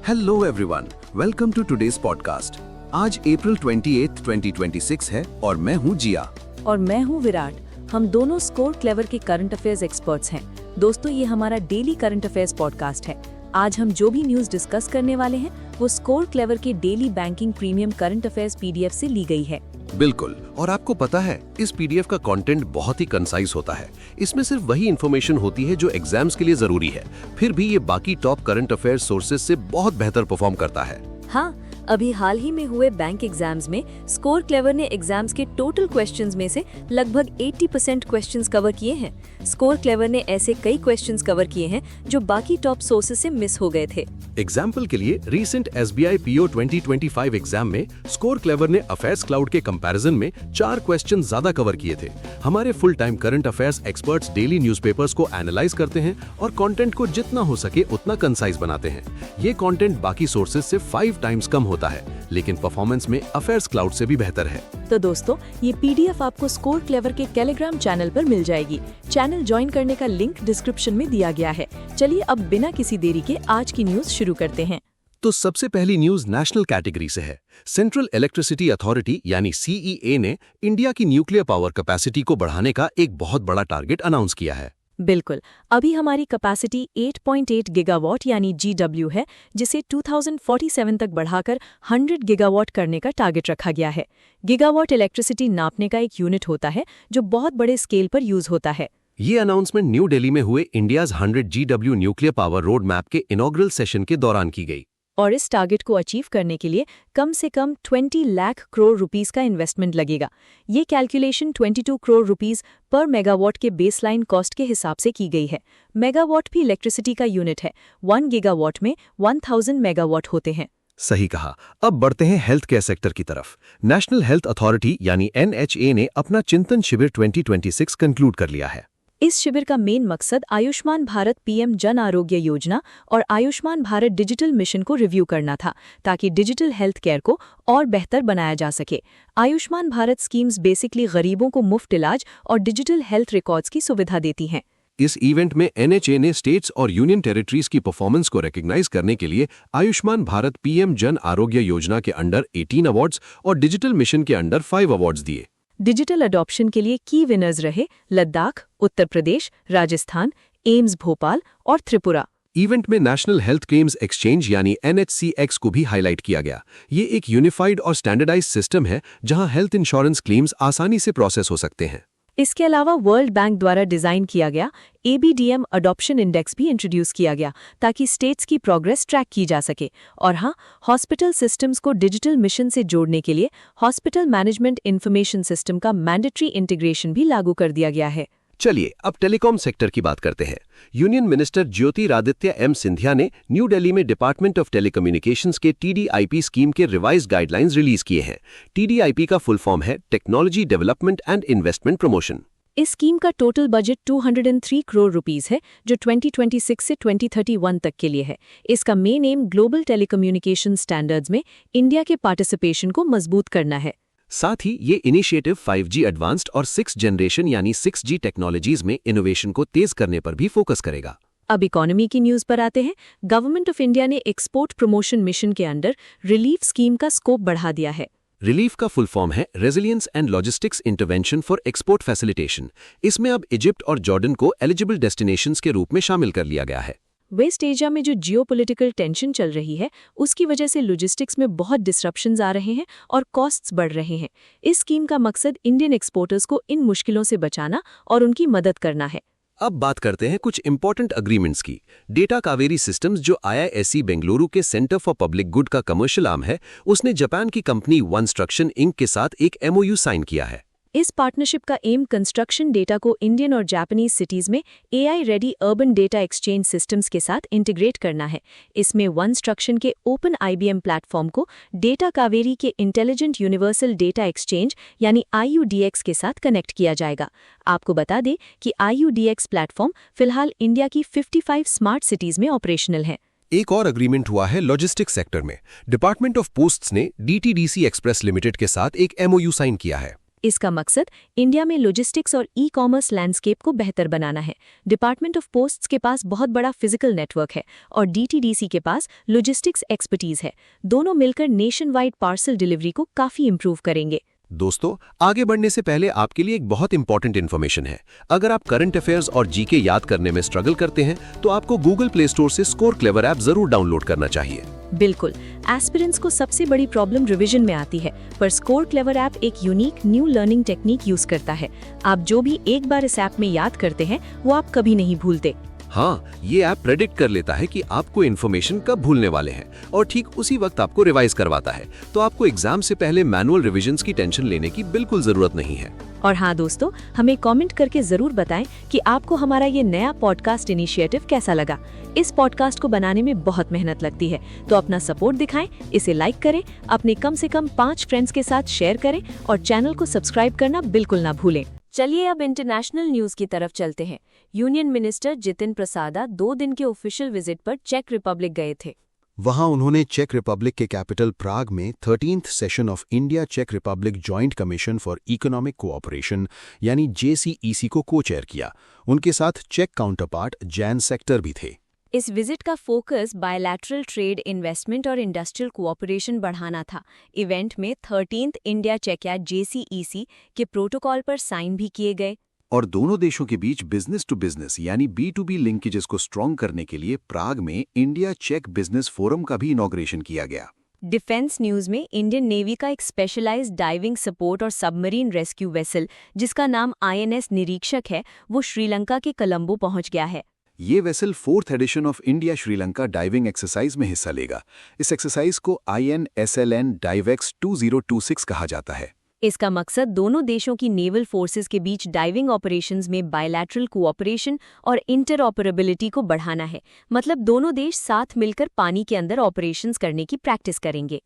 Hello everyone, welcome to today's podcast. आज April 28, 2026 है और मैं हूँ जिया। और मैं हूँ विराट। हम दोनों स्कोर क्लेवर के करंट अफेयर्स एक्सपर्ट्स हैं। दोस्तों, ये हमारा डेली करंट अफेयर्स पॉडकास्ट है। आज हम जो भी न्यूज़ डिस्कस करने वाले हैं वो स्कोर क्लेवर के daily banking premium current affairs PDF से ली गई है। बिल्कुल, और आपको पता है इस पीडीएफ का कंटेंट बहुत ही कंसाइज होता है। इसमें सिर्फ वही इन्फॉर्मेशन होती है जो एग्जाम्स के लिए जरूरी है। फिर भी ये बाकी टॉप करंट अफेयर्स सोर्सेज से बहुत बेहतर परफॉर्म करता है। हाँ, अभी हाल ही में हुए बैंक एग्जाम्स में स्कोर क्लेवर ने एग्जाम्स के टोटल क्वेश्चंस में से लगभग 80% क्वेश्चंस कवर किए हैं। स्कोर क्लेवर ने ऐसे कई क्वेश्चंस कवर किए हैं जो बाकी टॉप सोर्सेज से मिस हो गए थे। एग्जाम्पल के लिए रीसेंट SBI PO 2025 एग्जाम में स्कोर क्लेवर ने अफेयर्स क्लाउड के कंपैरिजन में 4 क्वेश्चन ज्यादा कवर किए थे। हमारे full time current affairs experts daily newspapers को एनालाइज करते हैं और कंटेंट को जितना हो सके उतना कंसाइज बनाते हैं। ये कंटेंट बाकी सोर्सेज से 5 टाइम्स कम होता है, लेकिन परफॉर्मेंस में अफेयर्स क्लाउड से भी बेहतर है। तो दोस्तों, ये पीडीएफ आपको स्कोर क्लेवर के टेलीग्राम चैनल पर मिल जाएगी। चैनल ज्वाइन करने का लिंक डिस्क्रिप्शन में दिया गया है। चलिए अब बिना किसी देरी के आज की न्यूज शुरू करते हैं। तो सबसे पहली न्यूज नेशनल कैटेगरी से है। सेंट्रल इलेक्ट्रिसिटी अथॉरिटी यानी CEA ने इंडिया की न्यूक्लियर पावर कैपेसिटी को बढ़ाने का एक बहुत बड़ा टारगेट अनाउंस किया है। बिल्कुल, अभी हमारी कैपेसिटी 8.8 गीगावाट यानी GW है, जिसे 2047 तक बढ़ाकर 100 गीगावाट करने का टारगेट रखा गया है। गीगावाट इलेक्ट्रिसिटी नापने का एक यूनिट होता है जो बहुत बड़े स्केल पर यूज होता है। ये अनाउंसमेंट न्यू दिल्ली में हुए India's 100 GW nuclear power road map के इनॉग्रल सेशन के दौरान की गई। और इस टारगेट को अचीव करने के लिए कम से कम 20 लाख करोड़ रुपीस का इन्वेस्टमेंट लगेगा। ये कैलकुलेशन 22 करोड़ रुपीस पर मेगावाट के बेसलाइन कॉस्ट के हिसाब से की गई है। मेगावाट भी इलेक्ट्रिसिटी का यूनिट है। 1 गीगावाट में 1000 मेगावाट होते हैं। सही कहा। अब बढ़ते हैं हेल्थ केयर सेक्टर की तरफ। नेशनल हेल्थ अथॉरिटी यानी NHA ने अपना चिंतन शिविर 2026 कंक्लूड कर लिया है। इस शिविर का मेन मकसद आयुष्मान भारत PM जन आरोग्य योजना और आयुष्मान भारत डिजिटल मिशन को रिव्यू करना था, ताकि डिजिटल हेल्थ केयर को और बेहतर बनाया जा सके। आयुष्मान भारत स्कीम्स बेसिकली गरीबों को मुफ्त इलाज और डिजिटल हेल्थ रिकॉर्ड्स की सुविधा देती हैं। इस इवेंट में NHA ने स्टेट्स और यूनियन टेरिटरीज की परफॉर्मेंस को रिकॉग्नाइज करने के लिए आयुष्मान भारत PM जन आरोग्य योजना के अंडर 18 अवार्ड्स और डिजिटल मिशन के अंडर 5 अवार्ड्स दिए। डिजिटल अडॉप्शन के लिए की विनर्स रहे लद्दाख, उत्तर प्रदेश, राजस्थान, एम्स भोपाल और त्रिपुरा। इवेंट में नेशनल हेल्थ क्लेम्स एक्सचेंज यानी NHCX को भी हाईलाइट किया गया। ये एक यूनिफाइड और स्टैंडर्डाइज्ड सिस्टम है जहां हेल्थ इंश्योरेंस क्लेम्स आसानी से प्रोसेस हो सकते हैं। इसके अलावा वर्ल्ड बैंक द्वारा डिजाइन किया गया ABDM अडॉप्शन इंडेक्स भी इंट्रोड्यूस किया गया, ताकि स्टेट्स की प्रोग्रेस ट्रैक की जा सके। और हाँ, हॉस्पिटल सिस्टम्स को डिजिटल मिशन से जोड़ने के लिए हॉस्पिटल मैनेजमेंट इंफॉर्मेशन सिस्टम का मैंडेटरी इंटीग्रेशन भी लागू कर दिया गया है। चलिए अब टेलीकॉम सेक्टर की बात करते हैं। Union minister Jyotiraditya M Scindia ने न्यू दिल्ली में डिपार्टमेंट ऑफ टेलीकम्युनिकेशंस के TDIP स्कीम के रिवाइज्ड गाइडलाइंस रिलीज किए हैं। TDIP का फुल फॉर्म है technology development and investment promotion. इस स्कीम का टोटल बजट 203 करोड़ रुपीस है, जो 2026 से 2031 तक के लिए है। इसका main M global telecommunication standards में इंडिया के पार्टिसिपेशन को मजबूत करना है। साथ ही ये इनिशिएटिव 5G एडवांस्ड और 6th जनरेशन यानी 6G टेक्नोलॉजीज में इनोवेशन को तेज करने पर भी फोकस करेगा। अब इकोनॉमी की न्यूज पर आते हैं। गवर्नमेंट ऑफ इंडिया ने एक्सपोर्ट प्रमोशन मिशन के अंडर रिलीफ स्कीम का स्कोप बढ़ा दिया है। रिलीफ का फुल फॉर्म है resilience and logistics intervention for export facilitation. इसमें अब इजिप्ट और जॉर्डन को एलिजिबल डेस्टिनेशंस के रूप में शामिल कर लिया गया है। वेस्ट एशिया में जो जियोपॉलिटिकल टेंशन चल रही है, उसकी वजह से लॉजिस्टिक्स में बहुत डिसरप्शंस आ रहे हैं और कॉस्ट्स बढ़ रहे हैं। इस स्कीम का मकसद इंडियन एक्सपोर्टर्स को इन मुश्किलों से बचाना और उनकी मदद करना है। अब बात करते हैं कुछ इंपॉर्टेंट अग्रीमेंट्स की। डेटा कावेरी सिस्टम्स, जो IISc बेंगलुरु के सेंटर फॉर पब्लिक गुड का कमर्शियल आर्म है, उसने जापान की कंपनी OneStruction Inc. के साथ एक MOU साइन किया है। इस पार्टनरशिप का एम कंस्ट्रक्शन डेटा को इंडियन और जापानीज सिटीज में AI ready urban data exchange systems के साथ इंटीग्रेट करना है। इसमें OneStruction के ओपन IBM प्लेटफॉर्म को डेटा कावेरी के इंटेलिजेंट यूनिवर्सल डेटा एक्सचेंज यानी IUDX के साथ कनेक्ट किया जाएगा। आपको बता दें कि IUDX प्लेटफॉर्म फिलहाल इंडिया की 55 स्मार्ट सिटीज में ऑपरेशनल है। एक और अग्रीमेंट हुआ है लॉजिस्टिक्स सेक्टर में। डिपार्टमेंट ऑफ पोस्ट्स ने DTDC एक्सप्रेस लिमिटेड के साथ एक MOU साइन किया है। इसका मकसद इंडिया में लॉजिस्टिक्स और ई-कॉमर्स लैंडस्केप को बेहतर बनाना है। डिपार्टमेंट ऑफ पोस्ट्स के पास बहुत बड़ा फिजिकल नेटवर्क है और डीटीडीसी के पास लॉजिस्टिक्स एक्सपर्टीज है। दोनों मिलकर नेशन वाइड पार्सल डिलीवरी को काफी इंप्रूव करेंगे। दोस्तों, आगे बढ़ने से पहले आपके लिए एक बहुत इंपॉर्टेंट इन्फॉर्मेशन है। अगर आप करंट अफेयर्स और जीके याद करने में स्ट्रगल करते हैं तो आपको गूगल प्ले स्टोर से स्कोर क्लेवर ऐप जरूर डाउनलोड करना चाहिए। बिल्कुल, एस्पिरेंट्स को सबसे बड़ी प्रॉब्लम रिवीजन में आती है, पर स्कोर क्लेवर ऐप एक unique new learning technique use करता है। आप जो भी एक बार इस ऐप में याद करते हैं वो आप कभी नहीं भूलते। हाँ, ये ऐप प्रेडिक्ट कर लेता है कि आपको इन्फॉर्मेशन कब भूलने वाले हैं और ठीक उसी वक्त आपको रिवाइज करवाता है, तो आपको एग्जाम से पहले मैनुअल रिविजन्स की टेंशन लेने की बिल्कुल जरूरत नहीं है। और हाँ दोस्तों, हमें कमेंट करके जरूर बताएं कि आपको हमारा ये नया पॉडकास्ट इनिशिएटिव कैसा लगा। इस पॉडकास्ट को बनाने में बहुत मेहनत लगती है, तो अपना सपोर्ट दिखाएं, इसे लाइक करें, अपने कम से कम 5 फ्रेंड्स के साथ शेयर करें और चैनल को सब्सक्राइब करना बिल्कुल ना भूलें। चलिए अब इंटरनेशनल न्यूज की तरफ चलते हैं। यूनियन मिनिस्टर जितिन प्रसादा 2 दिन के ऑफिशियल विजिट पर चेक रिपब्लिक गए थे। वहां उन्होंने चेक रिपब्लिक के कैपिटल प्राग में 13th सेशन ऑफ इंडिया चेक Republic joint commission for economic cooperation यानी JCEC को को-चेयर किया। उनके साथ चेक काउंटरपार्ट जैन सेक्टर भी थे। इस विजिट का फोकस बायलैटरल ट्रेड, इन्वेस्टमेंट और इंडस्ट्रियल कोऑपरेशन बढ़ाना था। इवेंट में 13th इंडिया चेक या JCEC के प्रोटोकॉल पर साइन भी किए गए और दोनों देशों के बीच बिजनेस टू बिजनेस यानी B2B लिंकेजेस को स्ट्रॉन्ग करने के लिए प्राग में इंडिया चेक बिजनेस फोरम का भी इनॉग्रेशन किया गया। डिफेंस न्यूज में इंडियन नेवी का एक स्पेशलाइज्ड डाइविंग सपोर्ट और सबमरीन रेस्क्यू वेसल जिसका नाम INS निरीक्षक है, वो श्रीलंका के कोलंबो पहुंच गया है। ये vessel 4th edition of India Sri Lanka diving exercise में हिस्सा लेगा। इस एक्सरसाइज को INSLN डाइवेक्स 2026 कहा जाता है। इसका मकसद दोनों देशों की नेवल फोर्सेस के बीच डाइविंग ऑपरेशंस में बायलैटरल कोऑपरेशन और इंटरऑपरेबिलिटी को बढ़ाना है। मतलब दोनों देश साथ मिलकर पानी के अंदर ऑपरेशंस करने की प्रैक्टिस करेंगे।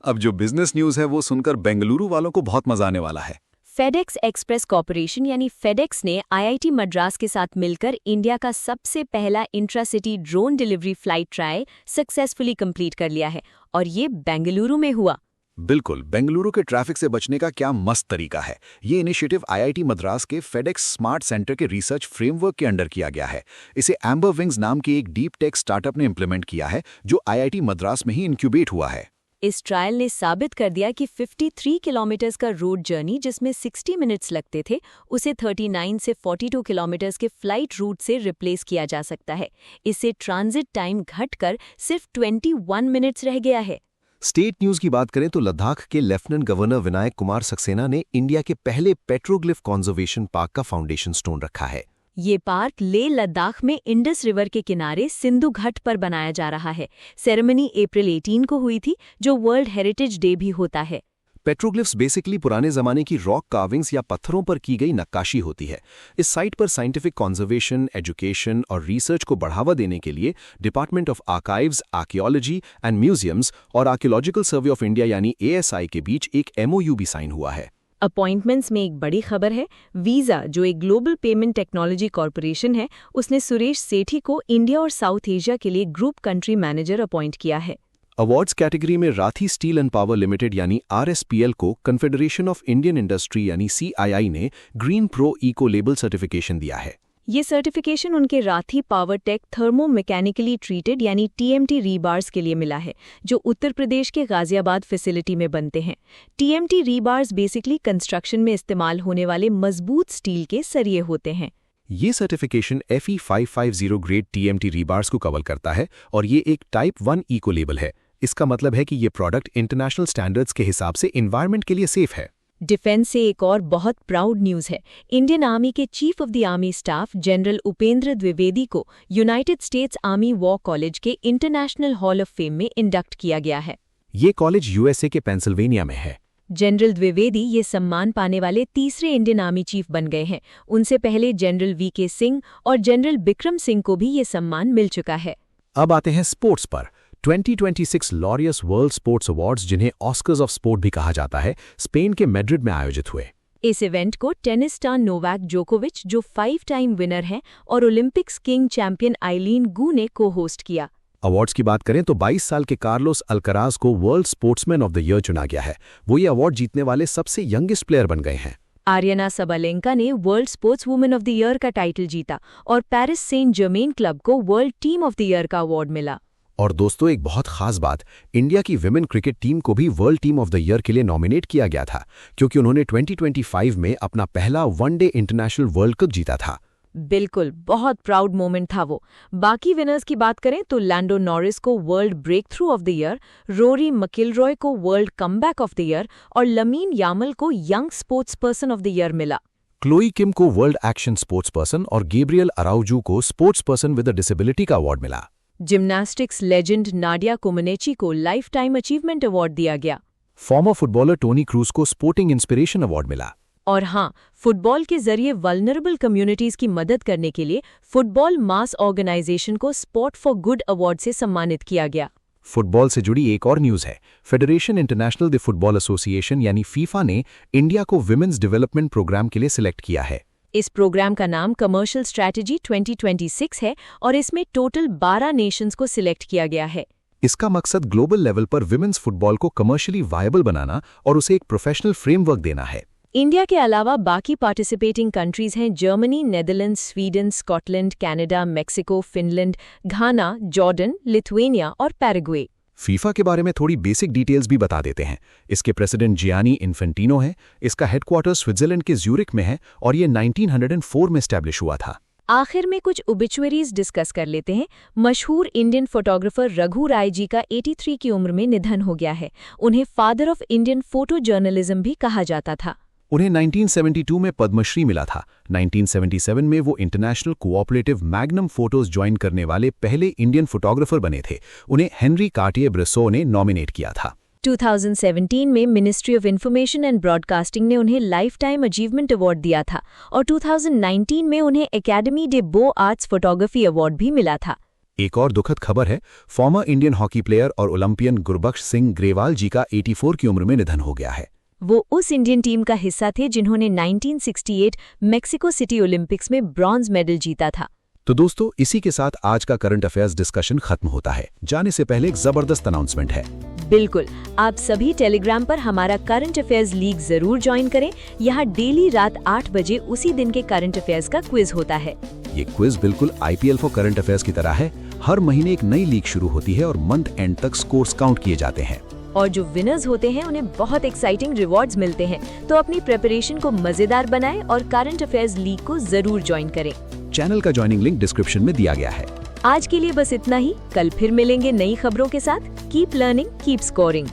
अब जो बिजनेस न्यूज है वो सुनकर बेंगलुरु वालों को बहुत मजा आने वाला है। फेडेक्स एक्सप्रेस कॉर्पोरेशन यानी फेडेक्स ने IIT मद्रास के साथ मिलकर इंडिया का सबसे पहला intracity drone delivery flight trial successfully complete कर लिया है और ये बेंगलुरु में हुआ। बिल्कुल, बेंगलुरु के ट्रैफिक से बचने का क्या मस्त तरीका है। ये इनिशिएटिव IIT मद्रास के फेडेक्स स्मार्ट सेंटर के रिसर्च फ्रेमवर्क के अंडर किया गया है। इसे एम्बर विंग्स नाम के एक डीप टेक स्टार्टअप ने इम्प्लीमेंट किया है जो IIT मद्रास में ही इंक्यूबेट हुआ है। इस ट्रायल ने साबित कर दिया कि 53 किलोमीटर्स का रोड जर्नी जिसमें 60 मिनट्स लगते थे उसे 39 से 42 किलोमीटर्स के फ्लाइट रूट से रिप्लेस किया जा सकता है। इससे ट्रांजिट टाइम घटकर सिर्फ 21 मिनट्स रह गया है। स्टेट न्यूज की बात करें तो लद्दाख के लेफ्टिनेंट गवर्नर विनायक कुमार सक्सेना ने इंडिया के पहले पेट्रोग्लिफ कॉन्जर्वेशन पार्क का फाउंडेशन स्टोन रखा है। ये पार्क लेह लद्दाख में इंडस रिवर के किनारे सिंधु घाट पर बनाया जा रहा है। सेरेमनी अप्रैल 18 को हुई थी, जो वर्ल्ड हेरिटेज डे भी होता है। पेट्रोग्लिफ्स बेसिकली पुराने जमाने की रॉक कार्विंग्स या पत्थरों पर की गई नक्काशी होती है। इस साइट पर साइंटिफिक कॉन्जर्वेशन, एजुकेशन और रिसर्च को बढ़ावा देने के लिए department of archives, archaeology and museums और आर्कियोलॉजिकल सर्वे ऑफ इंडिया यानी ASI के बीच एक MOU भी साइन हुआ है। अपॉइंटमेंट्स में एक बड़ी खबर है। वीजा, जो एक ग्लोबल पेमेंट टेक्नोलॉजी कॉरपोरेशन है, उसने सुरेश सेठी को इंडिया और साउथ एशिया के लिए ग्रुप कंट्री मैनेजर अपॉइंट किया है। अवार्ड्स कैटेगरी में Rathi steel and power limited यानी RSPL को कन्फेडरेशन ऑफ इंडियन इंडस्ट्री यानी CII ने green pro eco label certification दिया है। ये सर्टिफिकेशन उनके Rathi power tech thermo mechanically treated यानी TMT रीबार्स के लिए मिला है, जो उत्तर प्रदेश के गाजियाबाद फैसिलिटी में बनते हैं। TMT रीबार्स बेसिकली कंस्ट्रक्शन में इस्तेमाल होने वाले मजबूत स्टील के सरिये होते हैं। ये certification FE 550 grade TMT rebars को कवर करता है और ये एक टाइप 1 इको लेबल है। इसका मतलब है कि ये प्रोडक्ट इंटरनेशनल स्टैंडर्ड्स के हिसाब से एनवायरनमेंट के लिए सेफ है। डिफेंस से एक और बहुत प्राउड न्यूज़ है। इंडियन आर्मी के chief of the army staff general Upendra Dwivedi को United States army war college के इंटरनेशनल हॉल ऑफ फेम में इंडक्ट किया गया है। ये कॉलेज USA के पेंसिल्वेनिया में है। जनरल द्विवेदी ये सम्मान पाने वाले तीसरे इंडियन आर्मी चीफ बन गए हैं। उनसे पहले जनरल VK सिंह और जनरल बिक्रम सिंह को भी ये सम्मान मिल चुका है। अब आते हैं स्पोर्ट्स पर। 2026 लॉरियस वर्ल्ड स्पोर्ट्स अवार्ड्स, जिन्हें ऑस्कर्स ऑफ स्पोर्ट भी कहा जाता है, स्पेन के मैड्रिड में आयोजित हुए। इस इवेंट को टेनिस स्टार नोवाक जोकोविच, जो 5 टाइम विनर हैं, और ओलंपिक्स किंग चैंपियन आइलीन गू ने को होस्ट किया। अवार्ड्स की बात करें तो 22 साल के कार्लोस अल्कराज को world sportsman of the year चुना गया है। वो ये अवार्ड जीतने वाले सबसे यंगेस्ट प्लेयर बन गए हैं। आर्यना सबलेंका ने world sports women of the year का टाइटल जीता और पेरिस सेंट जर्मेन क्लब को world team of the year का अवार्ड मिला। और दोस्तों, एक बहुत खास बात, इंडिया की विमेन क्रिकेट टीम को भी world team of the year के लिए नॉमिनेट किया गया था, क्योंकि उन्होंने 2025 में अपना पहला वनडे इंटरनेशनल वर्ल्ड कप जीता था। बिल्कुल, बहुत प्राउड मोमेंट था वो। बाकी विनर्स की बात करें तो लैंडो नॉरिस को world breakthrough of the year, Rory McIlroy को world comeback of the year और लमीन यामल को young sports person of the year मिला। क्लोई किम को वर्ल्ड एक्शन स्पोर्ट्स पर्सन और गैब्रियल अराउजू को sports person with a disability का अवार्ड मिला। जिम्नास्टिक्स लेजेंड नाडिया कोमनेची को लाइफ टाइम अचीवमेंट अवार्ड दिया गया। फॉर्मर फुटबॉलर टोनी क्रूज को स्पोर्टिंग इंस्पिरेशन अवार्ड मिला। और हाँ, फुटबॉल के जरिए वल्नरेबल कम्युनिटीज की मदद करने के लिए फुटबॉल मास ऑर्गेनाइजेशन को स्पोर्ट फॉर गुड अवार्ड से सम्मानित किया गया। फुटबॉल से जुड़ी एक और न्यूज है। Federation international the football association यानी फीफा ने इंडिया को विमेंस डेवलपमेंट प्रोग्राम के लिए सिलेक्ट किया है। इस प्रोग्राम का नाम कमर्शियल स्ट्रैटेजी 2026 है और इसमें टोटल 12 नेशंस को सिलेक्ट किया गया है। इसका मकसद ग्लोबल लेवल पर विमेंस फुटबॉल को कमर्शियली वायबल बनाना और उसे एक प्रोफेशनल फ्रेमवर्क देना है। इंडिया के अलावा बाकी पार्टिसिपेटिंग कंट्रीज हैं Germany, Netherlands, Sweden, Scotland, Canada, Mexico, Finland, Ghana, Jordan, Lithuania और पैराग्वे। फीफा के बारे में थोड़ी बेसिक डिटेल्स भी बता देते हैं। इसके प्रेसिडेंट जियानी इन्फेंटिनो है। इसका हेडक्वार्टर स्विट्जरलैंड के ज्यूरिक में है और ये 1904 में एस्टैब्लिश हुआ था। आखिर में कुछ ओबिचुअरीज डिस्कस कर लेते हैं। मशहूर इंडियन फोटोग्राफर रघु राय जी का 83 की उम्र में निधन हो गया है। उन्हें father of Indian photo journalism भी कहा जाता था। उन्हें 1972 में पद्मश्री मिला था। 1977 में वो international cooperative magnum photos join करने वाले पहले इंडियन फोटोग्राफर बने थे। उन्हें हेनरी कार्टियर ब्रेसो ने नॉमिनेट किया था। 2017 में ministry of information and broadcasting ने उन्हें लाइफ टाइम अचीवमेंट अवार्ड दिया था और 2019 में उन्हें एकेडमी डे बो आर्ट्स फोटोग्राफी अवार्ड भी मिला था। एक और दुखद खबर है, फॉर्मर इंडियन हॉकी प्लेयर और ओलंपियन गुरबख्श सिंह ग्रेवाल जी का 84 की उम्र में निधन हो गया है। वो उस इंडियन टीम का हिस्सा थे जिन्होंने 1968 मेक्सिको सिटी ओलंपिक्स में ब्रॉन्ज मेडल जीता था। तो दोस्तों, इसी के साथ आज का करंट अफेयर्स डिस्कशन खत्म होता है। जाने से पहले एक जबरदस्त अनाउंसमेंट है। बिल्कुल, आप सभी टेलीग्राम पर हमारा करंट अफेयर्स लीग जरूर ज्वाइन करें। यहाँ डेली रात 8 बजे उसी दिन के करंट अफेयर्स का क्विज होता है। ये क्विज बिल्कुल IPL फॉर करंट अफेयर्स की तरह है। हर महीने एक नई लीग शुरू होती है और मंथ एंड तक स्कोर्स काउंट किए जाते हैं। और जो विनर्स होते हैं उन्हें बहुत एक्साइटिंग रिवॉर्ड्स मिलते हैं। तो अपनी प्रिपरेशन को मजेदार बनाएं और करंट अफेयर्स लीग को जरूर ज्वाइन करें। चैनल का ज्वाइनिंग लिंक डिस्क्रिप्शन में दिया गया है। आज के लिए बस इतना ही। कल फिर मिलेंगे नई खबरों के साथ। Keep learning, keep scoring.